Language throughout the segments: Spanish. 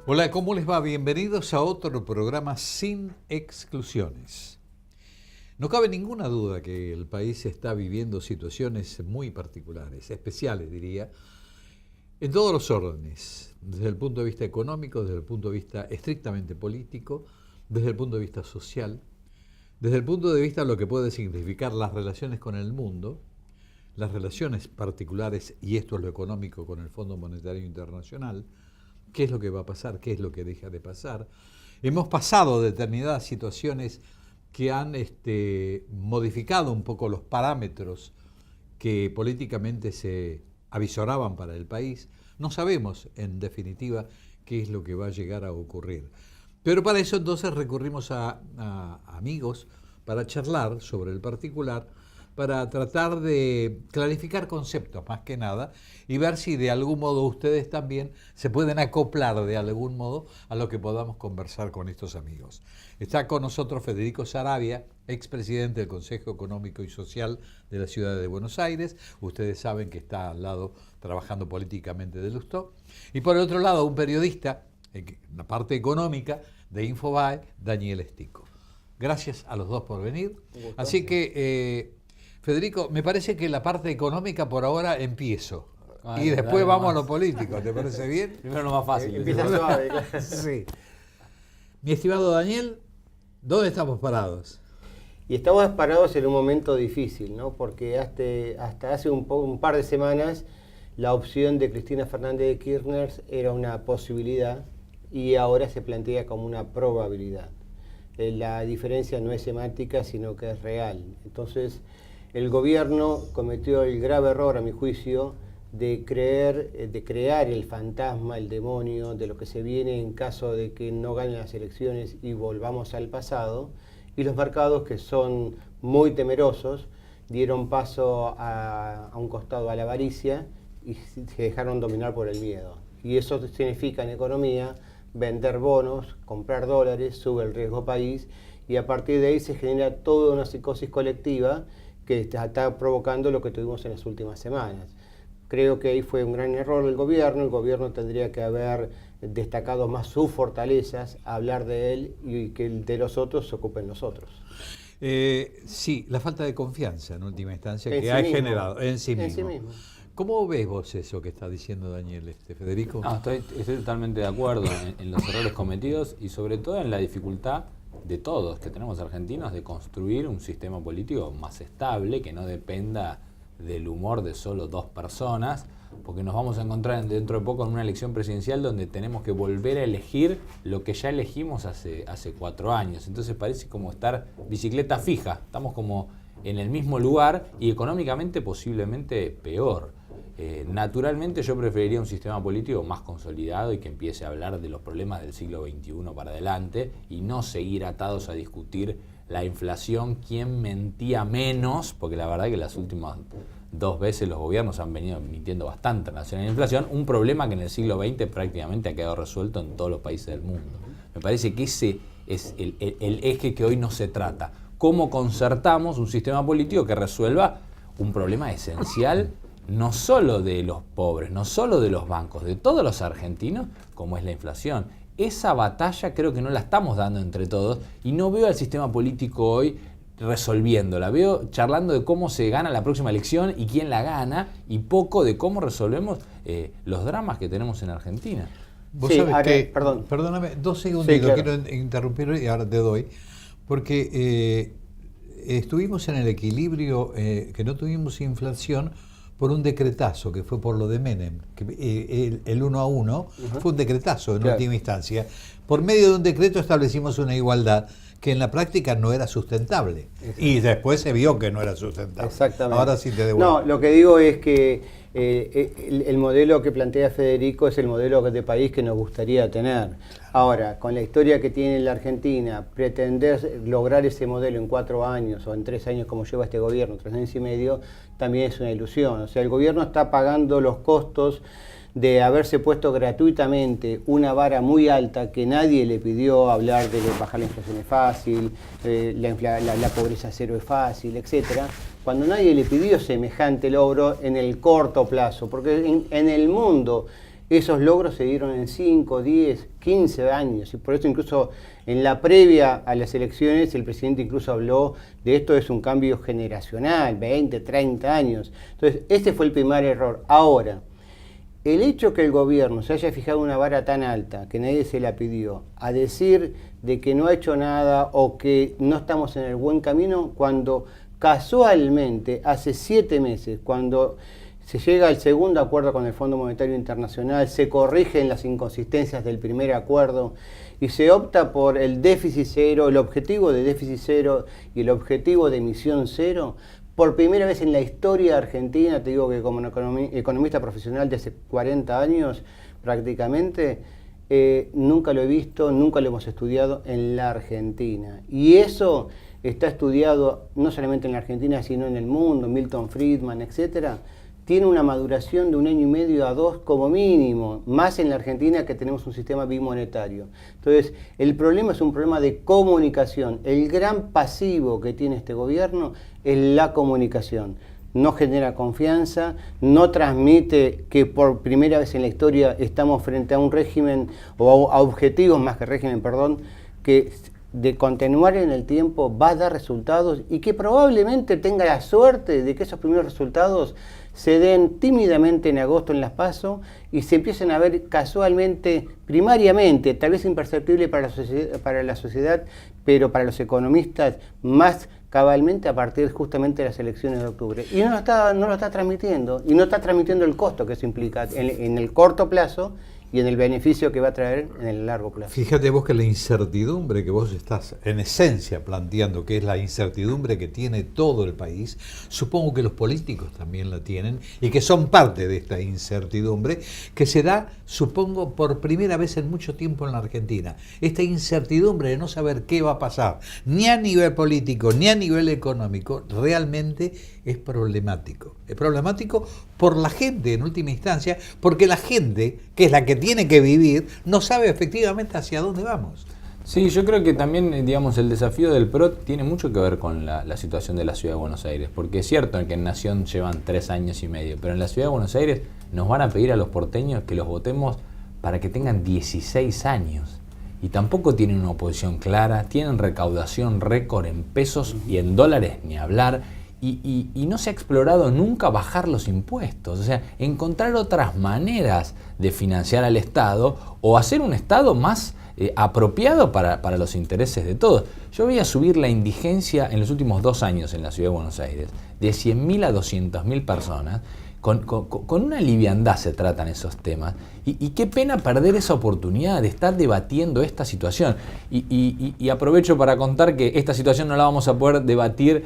Hola, ¿cómo les va? Bienvenidos a otro programa sin exclusiones. No cabe ninguna duda que el país está viviendo situaciones muy particulares, especiales diría, en todos los órdenes, desde el punto de vista económico, desde el punto de vista estrictamente político, desde el punto de vista social, desde el punto de vista de lo que puede significar las relaciones con el mundo, las relaciones particulares, y esto es lo económico con el Fondo Monetario Internacional, qué es lo que va a pasar, qué es lo que deja de pasar. Hemos pasado determinadas situaciones que han modificado un poco los parámetros que políticamente se avisoraban para el país. No sabemos, en definitiva, qué es lo que va a llegar a ocurrir. Pero para eso entonces recurrimos a amigos para charlar sobre el particular, para tratar de clarificar conceptos más que nada y ver si de algún modo ustedes también se pueden acoplar de algún modo a lo que podamos conversar con estos amigos. Está con nosotros Federico Saravia, expresidente del Consejo Económico y Social de la Ciudad de Buenos Aires. Ustedes saben que está al lado trabajando políticamente de Lustó. Y por el otro lado, un periodista, en la parte económica de Infobae, Daniel Estico. Gracias a los dos por venir. Así que... Federico, me parece que la parte económica por ahora empiezo. Y después vamos a lo político, ¿te parece bien? Primero lo más fácil. Empieza suave. Sí. Mi estimado Daniel, ¿dónde estamos parados? Y estamos parados en un momento difícil, ¿no? Porque hasta hace un par de semanas la opción de Cristina Fernández de Kirchner era una posibilidad y ahora se plantea como una probabilidad. La diferencia no es semántica, sino que es real. Entonces, el gobierno cometió el grave error, a mi juicio, de crear el fantasma, el demonio de lo que se viene en caso de que no ganen las elecciones y volvamos al pasado. Y los mercados, que son muy temerosos, dieron paso a un costado a la avaricia y se dejaron dominar por el miedo. Y eso significa en economía vender bonos, comprar dólares, sube el riesgo país y a partir de ahí se genera toda una psicosis colectiva que está provocando lo que tuvimos en las últimas semanas. Creo que ahí fue un gran error del gobierno. El gobierno tendría que haber destacado más sus fortalezas, hablar de él y que de los otros se ocupen los otros. Sí, la falta de confianza en última instancia En que sí ha mismo. generado en sí En mismo. sí mismo. ¿Cómo ves vos eso que está diciendo Daniel, Federico? No, estoy totalmente de acuerdo en los errores cometidos y sobre todo en la dificultad de todos que tenemos argentinos de construir un sistema político más estable, que no dependa del humor de solo dos personas, porque nos vamos a encontrar dentro de poco en una elección presidencial donde tenemos que volver a elegir lo que ya elegimos hace 4 años. Entonces parece como estar bicicleta fija, estamos como en el mismo lugar y económicamente posiblemente peor. Naturalmente yo preferiría un sistema político más consolidado y que empiece a hablar de los problemas del siglo XXI para adelante y no seguir atados a discutir la inflación, quién mentía menos, porque la verdad que las últimas 2 veces los gobiernos han venido mintiendo bastante en relación a la inflación, un problema que en el siglo XX prácticamente ha quedado resuelto en todos los países del mundo. Me parece que ese es el eje que hoy no se trata. ¿Cómo concertamos un sistema político que resuelva un problema esencial no solo de los pobres, no solo de los bancos, de todos los argentinos, como es la inflación? Esa batalla creo que no la estamos dando entre todos y no veo al sistema político hoy resolviéndola. Veo charlando de cómo se gana la próxima elección y quién la gana y poco de cómo resolvemos los dramas que tenemos en Argentina. Vos Sí, sabés ahora, que, perdón. Perdóname, 2 segunditos, Sí, claro. quiero interrumpir y ahora te doy, porque estuvimos en el equilibrio, que no tuvimos inflación por un decretazo, que fue por lo de Menem, que el 1 a 1 fue un decretazo en Claro. última instancia. Por medio de un decreto establecimos una igualdad que en la práctica no era sustentable. Y después se vio que no era sustentable. Exactamente. Ahora sí te devuelvo. No, lo que digo es que el modelo que plantea Federico es el modelo de país que nos gustaría tener. Ahora, con la historia que tiene la Argentina, pretender lograr ese modelo en 4 años o en 3 años como lleva este gobierno, 3 años y medio, también es una ilusión. O sea, el gobierno está pagando los costos de haberse puesto gratuitamente una vara muy alta que nadie le pidió, hablar de bajar la inflación es fácil, la pobreza cero es fácil, etcétera, cuando nadie le pidió semejante logro en el corto plazo, porque en el mundo Esos logros se dieron en 5, 10, 15 años y por eso incluso en la previa a las elecciones el presidente incluso habló de esto es un cambio generacional, 20, 30 años. Entonces ese fue el primer error. Ahora, el hecho que el gobierno se haya fijado una vara tan alta, que nadie se la pidió, a decir de que no ha hecho nada o que no estamos en el buen camino, cuando casualmente hace 7 meses, cuando se llega al segundo acuerdo con el Fondo Monetario Internacional, se corrigen las inconsistencias del primer acuerdo y se opta por el déficit cero, el objetivo de déficit cero y el objetivo de emisión cero. Por primera vez en la historia argentina, te digo que como economista profesional de hace 40 años prácticamente, nunca lo he visto, nunca lo hemos estudiado en la Argentina. Y eso está estudiado no solamente en la Argentina, sino en el mundo, Milton Friedman, etcétera. Tiene una maduración de 1 año y medio a 2 como mínimo, más en la Argentina que tenemos un sistema bimonetario. Entonces, el problema es un problema de comunicación. El gran pasivo que tiene este gobierno es la comunicación. No genera confianza, no transmite que por primera vez en la historia estamos frente a un régimen, o a objetivos más que régimen, perdón, que de continuar en el tiempo va a dar resultados y que probablemente tenga la suerte de que esos primeros resultados se den tímidamente en agosto en las PASO y se empiecen a ver casualmente, primariamente, tal vez imperceptible para la sociedad, pero para los economistas más cabalmente a partir justamente de las elecciones de octubre. Y no lo está transmitiendo, y no está transmitiendo el costo que eso implica en el corto plazo y en el beneficio que va a traer en el largo plazo. Fíjate vos que la incertidumbre que vos estás en esencia planteando, que es la incertidumbre que tiene todo el país, supongo que los políticos también la tienen y que son parte de esta incertidumbre que se da, supongo, por primera vez en mucho tiempo en la Argentina. Esta incertidumbre de no saber qué va a pasar, ni a nivel político, ni a nivel económico, realmente es problemático. Es problemático por la gente en última instancia, porque la gente, que es la que tiene que vivir, no sabe efectivamente hacia dónde vamos. Sí, yo creo que también, digamos, el desafío del PRO tiene mucho que ver con la situación de la Ciudad de Buenos Aires, porque es cierto que en Nación llevan 3 años y medio, pero en la Ciudad de Buenos Aires nos van a pedir a los porteños que los votemos para que tengan 16 años. Y tampoco tienen una oposición clara, tienen recaudación récord en pesos y en dólares, ni hablar. Y no se ha explorado nunca bajar los impuestos, o sea, encontrar otras maneras de financiar al Estado o hacer un Estado más apropiado para los intereses de todos. Yo voy a subir la indigencia en los últimos 2 años en la Ciudad de Buenos Aires, de 100.000 a 200.000 personas. Con una liviandad se tratan esos temas y qué pena perder esa oportunidad de estar debatiendo esta situación y aprovecho para contar que esta situación no la vamos a poder debatir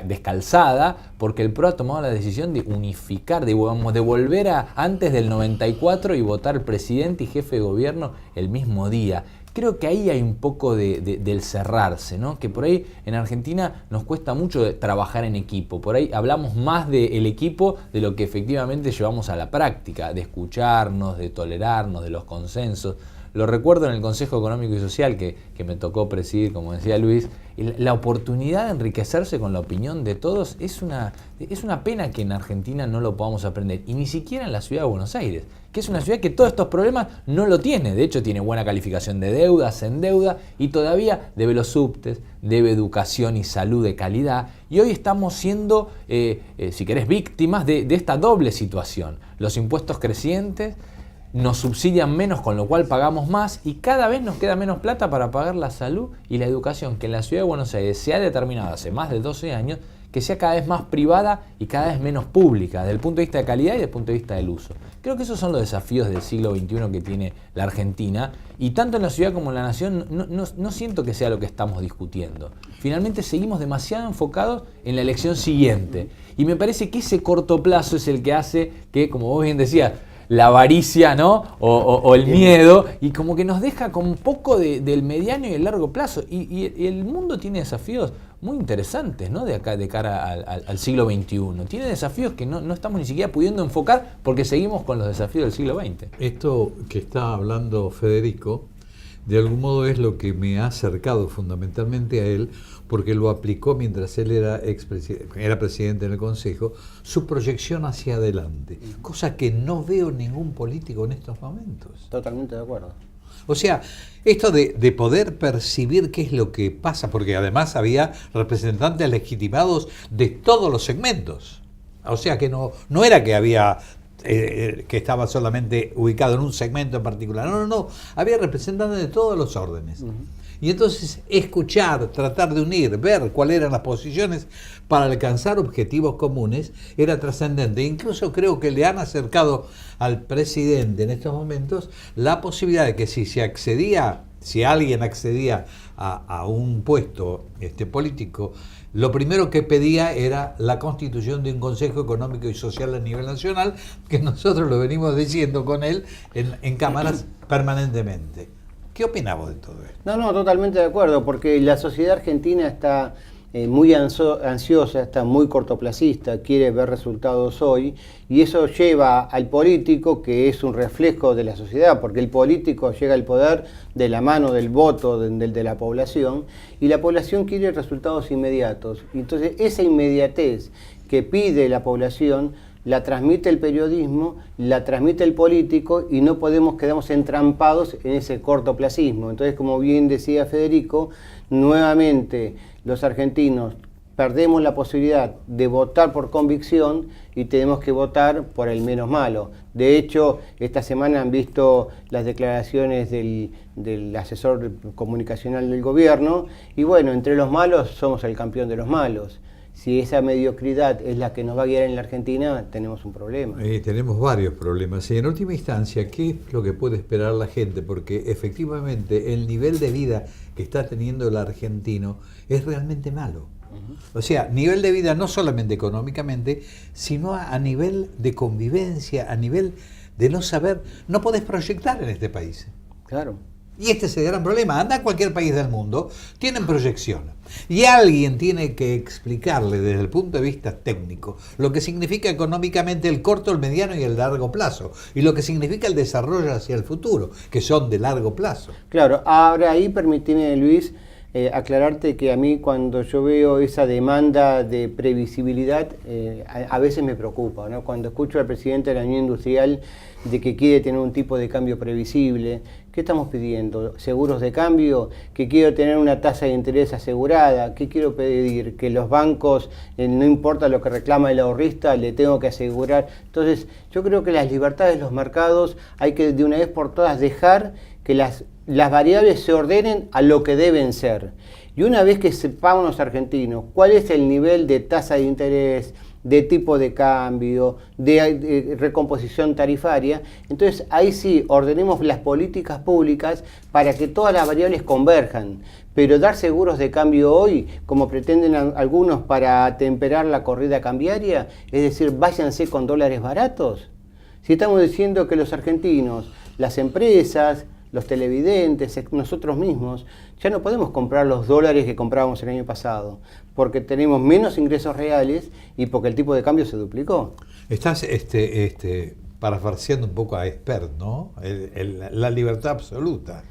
descalzada porque el PRO ha tomado la decisión de unificar, de volver a antes del 94 y votar presidente y jefe de gobierno el mismo día. Creo que ahí hay un poco del cerrarse, ¿no? Que por ahí en Argentina nos cuesta mucho trabajar en equipo. Por ahí hablamos más del equipo de lo que efectivamente llevamos a la práctica, de escucharnos, de tolerarnos, de los consensos. Lo recuerdo en el Consejo Económico y Social que me tocó presidir, como decía Luis. La oportunidad de enriquecerse con la opinión de todos es una pena que en Argentina no lo podamos aprender. Y ni siquiera en la Ciudad de Buenos Aires, que es una ciudad que todos estos problemas no lo tiene. De hecho, tiene buena calificación de deuda, se endeuda y todavía debe los subtes, debe educación y salud de calidad. Y hoy estamos siendo, si querés, víctimas de esta doble situación. Los impuestos crecientes nos subsidian menos, con lo cual pagamos más y cada vez nos queda menos plata para pagar la salud y la educación, que en la Ciudad de Buenos Aires se ha determinado hace más de 12 años que sea cada vez más privada y cada vez menos pública, desde el punto de vista de calidad y desde el punto de vista del uso. Creo que esos son los desafíos del siglo XXI que tiene la Argentina y tanto en la ciudad como en la nación no siento que sea lo que estamos discutiendo. Finalmente seguimos demasiado enfocados en la elección siguiente y me parece que ese corto plazo es el que hace que, como vos bien decías, la avaricia, ¿no? O el miedo, y como que nos deja con un poco del mediano y el largo plazo. Y el mundo tiene desafíos muy interesantes, ¿no? De cara al siglo XXI. Tiene desafíos que no estamos ni siquiera pudiendo enfocar porque seguimos con los desafíos del siglo XX. Esto que está hablando Federico de algún modo es lo que me ha acercado fundamentalmente a él, porque lo aplicó mientras él era presidente en el Consejo, su proyección hacia adelante, cosa que no veo ningún político en estos momentos. Totalmente de acuerdo. O sea, esto de poder percibir qué es lo que pasa, porque además había representantes legitimados de todos los segmentos. O sea que no era que había que estaba solamente ubicado en un segmento en particular. No. Había representantes de todos los órdenes. Y entonces escuchar, tratar de unir, ver cuáles eran las posiciones para alcanzar objetivos comunes era trascendente. Incluso creo que le han acercado al presidente en estos momentos la posibilidad de que si alguien accedía a un puesto político, lo primero que pedía era la constitución de un Consejo Económico y Social a nivel nacional, que nosotros lo venimos diciendo con él en cámaras permanentemente. ¿Qué opinamos de todo esto? No, totalmente de acuerdo, porque la sociedad argentina está muy ansiosa, está muy cortoplacista, quiere ver resultados hoy, y eso lleva al político, que es un reflejo de la sociedad, porque el político llega al poder de la mano del voto de la población, y la población quiere resultados inmediatos. Entonces, esa inmediatez que pide la población la transmite el periodismo, la transmite el político, y no quedamos entrampados en ese cortoplacismo. Entonces, como bien decía Federico, nuevamente los argentinos perdemos la posibilidad de votar por convicción y tenemos que votar por el menos malo. De hecho, esta semana han visto las declaraciones del asesor comunicacional del gobierno, y bueno, entre los malos somos el campeón de los malos. Si esa mediocridad es la que nos va a guiar en la Argentina, tenemos un problema. Tenemos varios problemas. Y en última instancia, ¿qué es lo que puede esperar la gente? Porque efectivamente el nivel de vida que está teniendo el argentino es realmente malo. O sea, nivel de vida no solamente económicamente, sino a nivel de convivencia, a nivel de no saber, no podés proyectar en este país. Claro. Y este es el gran problema. Anda a cualquier país del mundo, tienen proyección. Y alguien tiene que explicarle desde el punto de vista técnico lo que significa económicamente el corto, el mediano y el largo plazo. Y lo que significa el desarrollo hacia el futuro, que son de largo plazo. Claro, ahora ahí permíteme, Luis, aclararte que a mí cuando yo veo esa demanda de previsibilidad, a veces me preocupa, ¿no? Cuando escucho al presidente de la Unión Industrial de que quiere tener un tipo de cambio previsible, ¿qué estamos pidiendo? ¿Seguros de cambio? ¿Que quiero tener una tasa de interés asegurada? ¿Qué quiero pedir? ¿Que los bancos, no importa lo que reclama el ahorrista, le tengo que asegurar? Entonces, yo creo que las libertades de los mercados hay que de una vez por todas dejar que las variables se ordenen a lo que deben ser. Y una vez que sepamos los argentinos cuál es el nivel de tasa de interés, de tipo de cambio, de recomposición tarifaria, entonces ahí sí ordenemos las políticas públicas para que todas las variables converjan. Pero dar seguros de cambio hoy, como pretenden algunos para atemperar la corrida cambiaria, es decir, váyanse con dólares baratos. Si estamos diciendo que los argentinos, las empresas, los televidentes, nosotros mismos, ya no podemos comprar los dólares que comprábamos el año pasado, porque tenemos menos ingresos reales y porque el tipo de cambio se duplicó. Estás parafraseando un poco a Espert, ¿no? La libertad absoluta.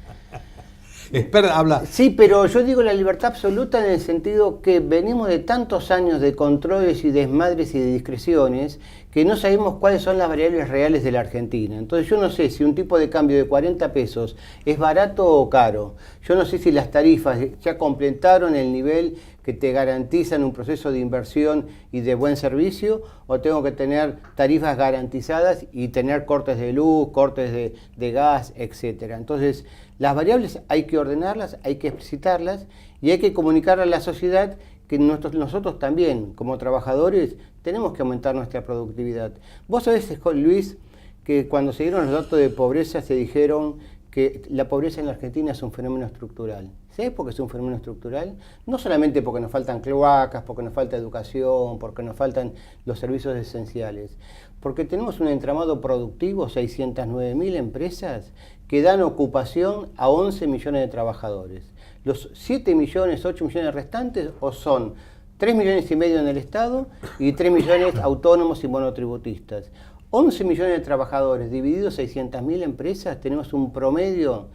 Espert habla... Sí, pero yo digo la libertad absoluta en el sentido que venimos de tantos años de controles y desmadres y de discreciones que no sabemos cuáles son las variables reales de la Argentina. Entonces yo no sé si un tipo de cambio de 40 pesos es barato o caro. Yo no sé si las tarifas ya completaron el nivel que te garantizan un proceso de inversión y de buen servicio, o tengo que tener tarifas garantizadas y tener cortes de luz, cortes de gas, etcétera. Entonces, las variables hay que ordenarlas, hay que explicitarlas y hay que comunicar a la sociedad que nosotros también, como trabajadores, tenemos que aumentar nuestra productividad. Vos sabés, Luis, que cuando se dieron los datos de pobreza se dijeron que la pobreza en la Argentina es un fenómeno estructural. ¿Sabés por qué es un fenómeno estructural? No solamente porque nos faltan cloacas, porque nos falta educación, porque nos faltan los servicios esenciales, porque tenemos un entramado productivo, 609.000 empresas, que dan ocupación a 11 millones de trabajadores. Los 7 millones, 8 millones restantes o son 3 millones y medio en el Estado y 3 millones autónomos y monotributistas. 11 millones de trabajadores divididos 600.000 empresas, tenemos un promedio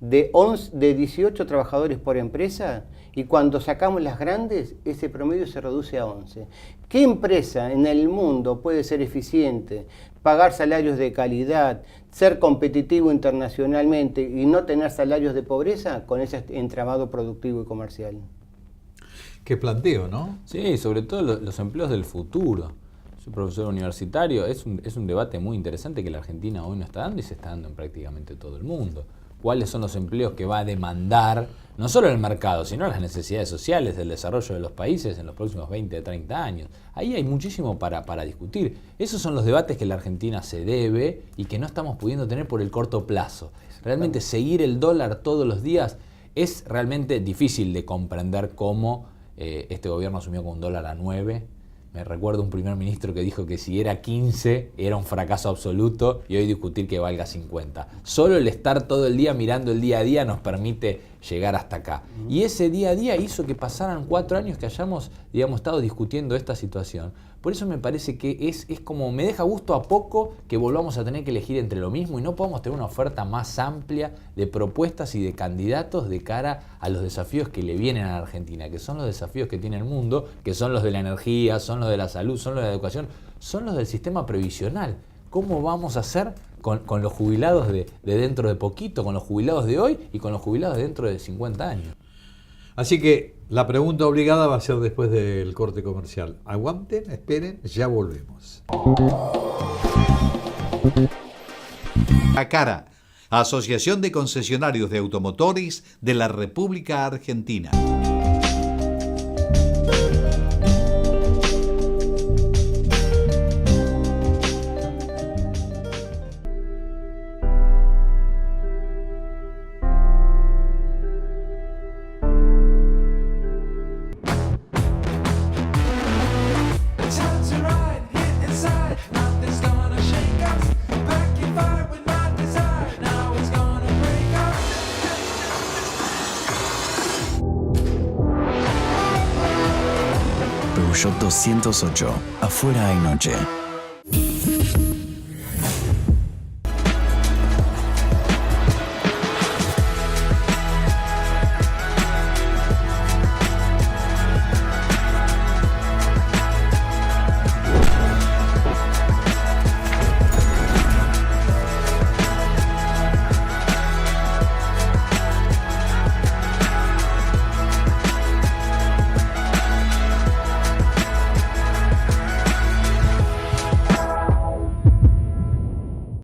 de 18 trabajadores por empresa, y cuando sacamos las grandes, ese promedio se reduce a 11. ¿Qué empresa en el mundo puede ser eficiente, pagar salarios de calidad, ser competitivo internacionalmente y no tener salarios de pobreza con ese entramado productivo y comercial? Qué planteo, ¿no? Sí, sobre todo los empleos del futuro. Soy profesor universitario, es un debate muy interesante que la Argentina hoy no está dando y se está dando en prácticamente todo el mundo. ¿Cuáles son los empleos que va a demandar no solo el mercado, sino las necesidades sociales del desarrollo de los países en los próximos 20, 30 años? Ahí hay muchísimo para discutir. Esos son los debates que la Argentina se debe y que no estamos pudiendo tener por el corto plazo. Realmente seguir el dólar todos los días es realmente difícil de comprender cómo este gobierno asumió con un dólar a 9. Me recuerdo un primer ministro que dijo que si era 15 era un fracaso absoluto y hoy discutir que valga 50. Solo el estar todo el día mirando el día a día nos permite llegar hasta acá. Y ese día a día hizo que pasaran 4 años que hayamos, estado discutiendo esta situación. Por eso me parece que es como me deja gusto a poco que volvamos a tener que elegir entre lo mismo y no podamos tener una oferta más amplia de propuestas y de candidatos de cara a los desafíos que le vienen a la Argentina, que son los desafíos que tiene el mundo, que son los de la energía, son los de la salud, son los de la educación, son los del sistema previsional. ¿Cómo vamos a hacer con los jubilados de dentro de poquito, con los jubilados de hoy y con los jubilados de dentro de 50 años? Así que la pregunta obligada va a ser después del corte comercial. Aguanten, esperen, ya volvemos. ACARA, Asociación de Concesionarios de Automotores de la República Argentina. Peugeot 208. Afuera hay noche.